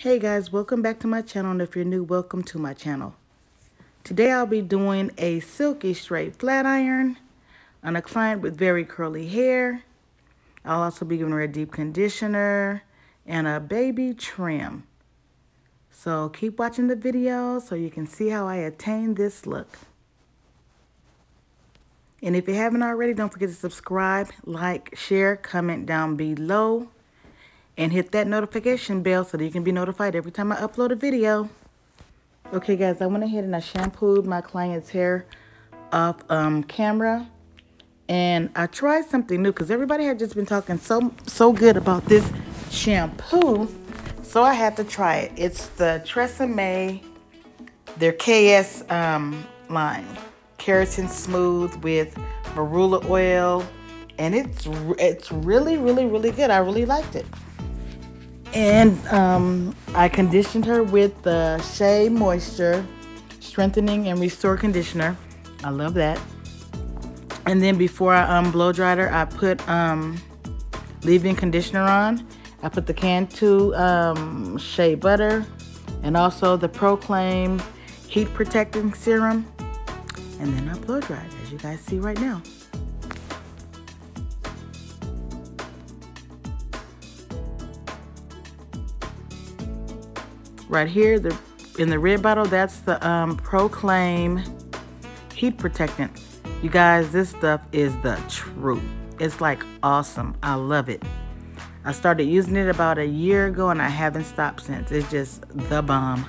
Hey guys, welcome back to my channel, and if you're new, welcome to my channel. Today I'll be doing a silky straight flat iron on a client with very curly hair. I'll also be giving her a deep conditioner and a baby trim. So keep watching the video so you can see how I attain this look. And if you haven't already, don't forget to subscribe, like, share, comment down below. And hit that notification bell so that you can be notified every time I upload a video. Okay guys, I went ahead and I shampooed my client's hair off camera. And I tried something new because everybody had just been talking so good about this shampoo. So I had to try it. It's the TRESemme, their KS line. Keratin Smooth with marula oil. And it's really good. I really liked it. And I conditioned her with the Shea Moisture Strengthening and Restore Conditioner. I love that. And then before I blow dried her, I put leave-in conditioner on. I put the Cantu Shea Butter and also the Proclaim Heat Protecting Serum. And then I blow dried, as you guys see right now. Right here, in the red bottle, that's the Proclaim Heat Protectant. You guys, this stuff is the truth. It's like awesome. I love it. I started using it about a year ago and I haven't stopped since. It's just the bomb.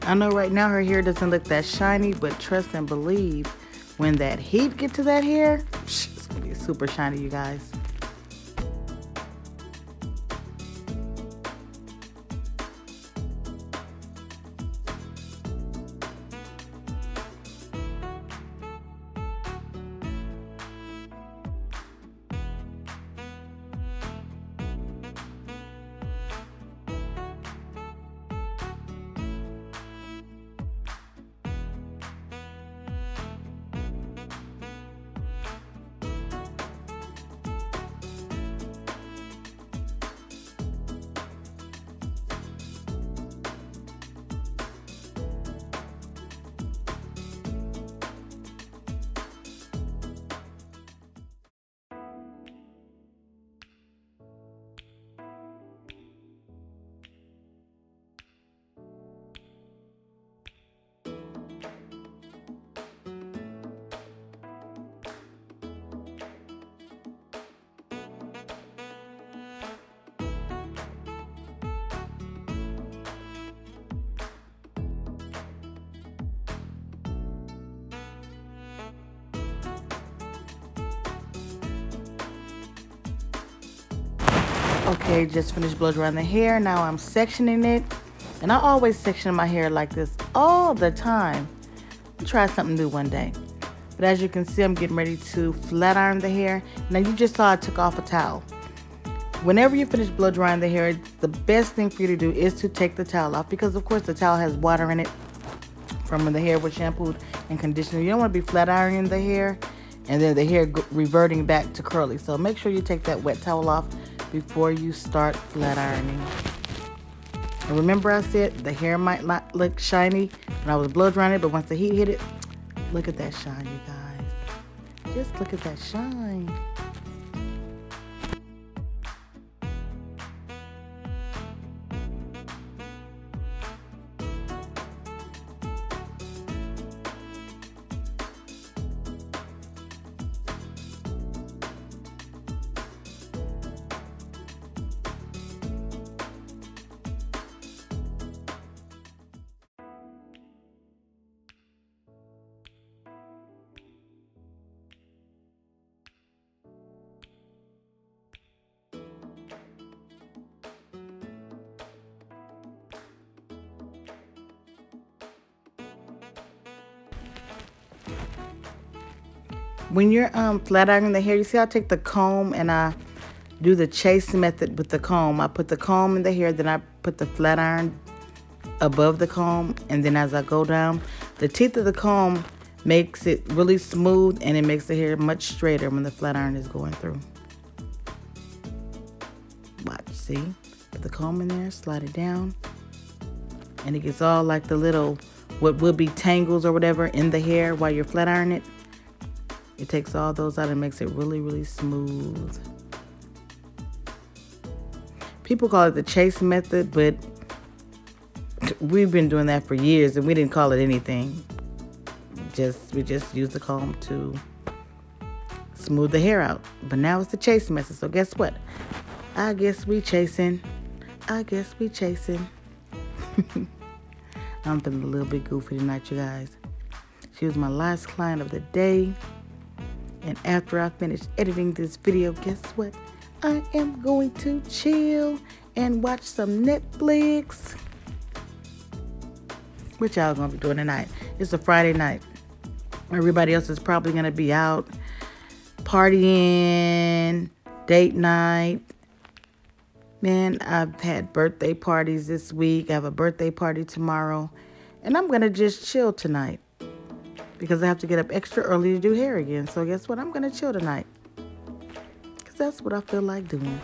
I know right now her hair doesn't look that shiny, but trust and believe, when that heat gets to that hair, it's gonna be super shiny, you guys. Okay, just finished blow drying the hair. Now I'm sectioning it. And I always section my hair like this all the time. I'll try something new one day. But as you can see, I'm getting ready to flat iron the hair. Now you just saw I took off a towel. Whenever you finish blow drying the hair, the best thing for you to do is to take the towel off, because of course the towel has water in it from when the hair was shampooed and conditioned. You don't want to be flat ironing the hair and then the hair reverting back to curly. So make sure you take that wet towel off before you start flat ironing. And remember I said the hair might not look shiny when I was blow drying it, but once the heat hit it, Look at that shine, you guys. Just look at that shine. When you're flat ironing the hair, you see I take the comb and I do the chase method with the comb. I put the comb in the hair, then I put the flat iron above the comb, and then as I go down, the teeth of the comb makes it really smooth and it makes the hair much straighter when the flat iron is going through. Watch, see? Put the comb in there, slide it down, and it gets all like the little, what would be tangles or whatever in the hair while you're flat ironing it. It takes all those out and makes it really, really smooth. People call it the chase method, but we've been doing that for years and we didn't call it anything. We just use the comb to smooth the hair out. But now it's the chase method. So guess what? I guess we chasing. I'm feeling a little bit goofy tonight, you guys. She was my last client of the day. And after I finish editing this video, guess what? I am going to chill and watch some Netflix. What y'all gonna be doing tonight? It's a Friday night. Everybody else is probably gonna be out partying, date night. Man, I've had birthday parties this week. I have a birthday party tomorrow. And I'm gonna just chill tonight, because I have to get up extra early to do hair again. So guess what? I'm going to chill tonight, because that's what I feel like doing.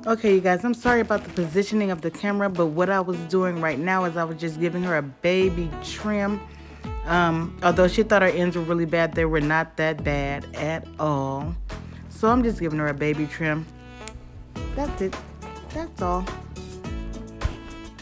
Okay, you guys, I'm sorry about the positioning of the camera, but what I was doing right now is I was just giving her a baby trim. Although she thought her ends were really bad, they were not that bad at all. So I'm just giving her a baby trim. That's it. That's all.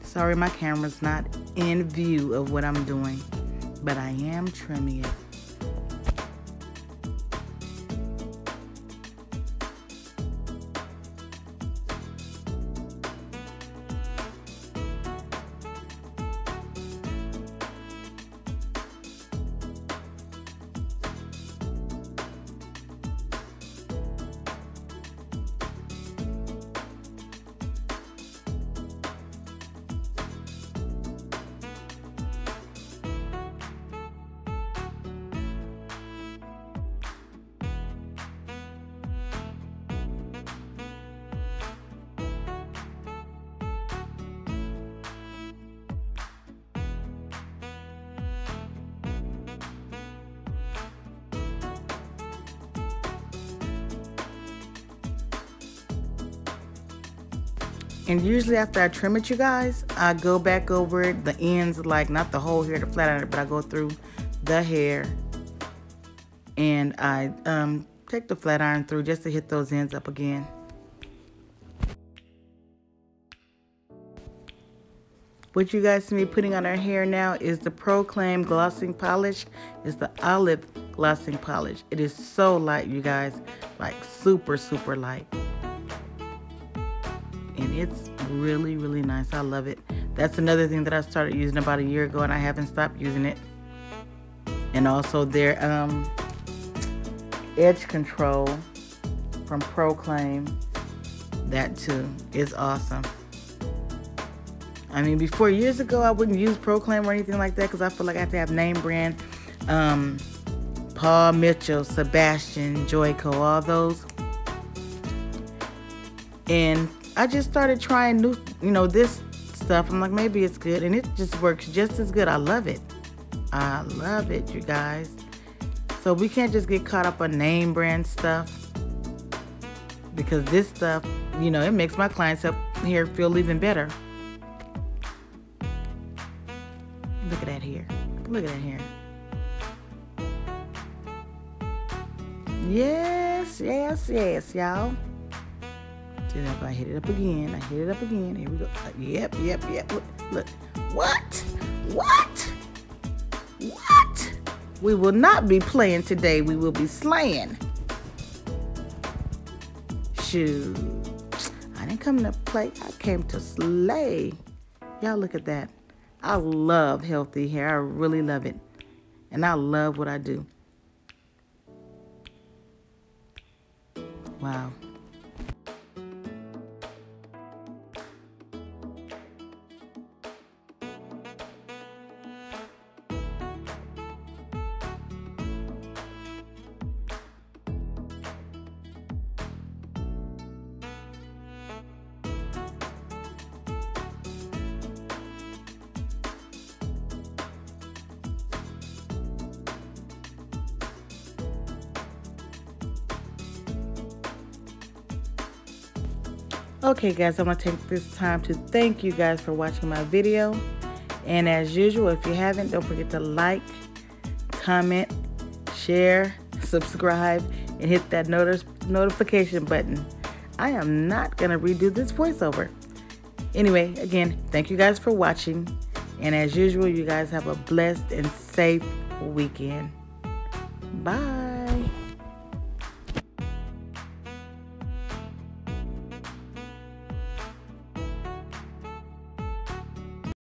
Sorry my camera's not in view of what I'm doing, but I am trimming it. And usually after I trim it, you guys, I go back over it, the ends, like not the whole hair, the flat iron, but I go through the hair and I take the flat iron through just to hit those ends up again. What you guys see me putting on her hair now is the Proclaim Glossing Polish. It's the olive glossing polish. It is so light, you guys, like super, super light. And it's really, really nice. I love it. That's another thing that I started using about a year ago and I haven't stopped using it. And also their edge control from Proclaim. That too is awesome. I mean, before, years ago, I wouldn't use Proclaim or anything like that because I feel like I have to have name brand. Paul Mitchell, Sebastian, Joico, all those. And I just started trying new, this stuff. I'm like, maybe it's good. And it just works just as good. I love it. I love it, you guys. So we can't just get caught up on name brand stuff. Because this stuff, it makes my clients up here feel even better. Look at that hair. Look at that hair. Yes, yes, yes, y'all. Then if I hit it up again, Here we go. Yep. Look. What? We will not be playing today. We will be slaying. Shoot. I didn't come to play. I came to slay. Y'all look at that. I love healthy hair. I really love it. And I love what I do. Wow. Okay guys, I'm going to take this time to thank you guys for watching my video. And as usual, if you haven't, don't forget to like, comment, share, subscribe, and hit that notification button. I am not going to redo this voiceover. Anyway, again, thank you guys for watching. And as usual, you guys have a blessed and safe weekend. Bye.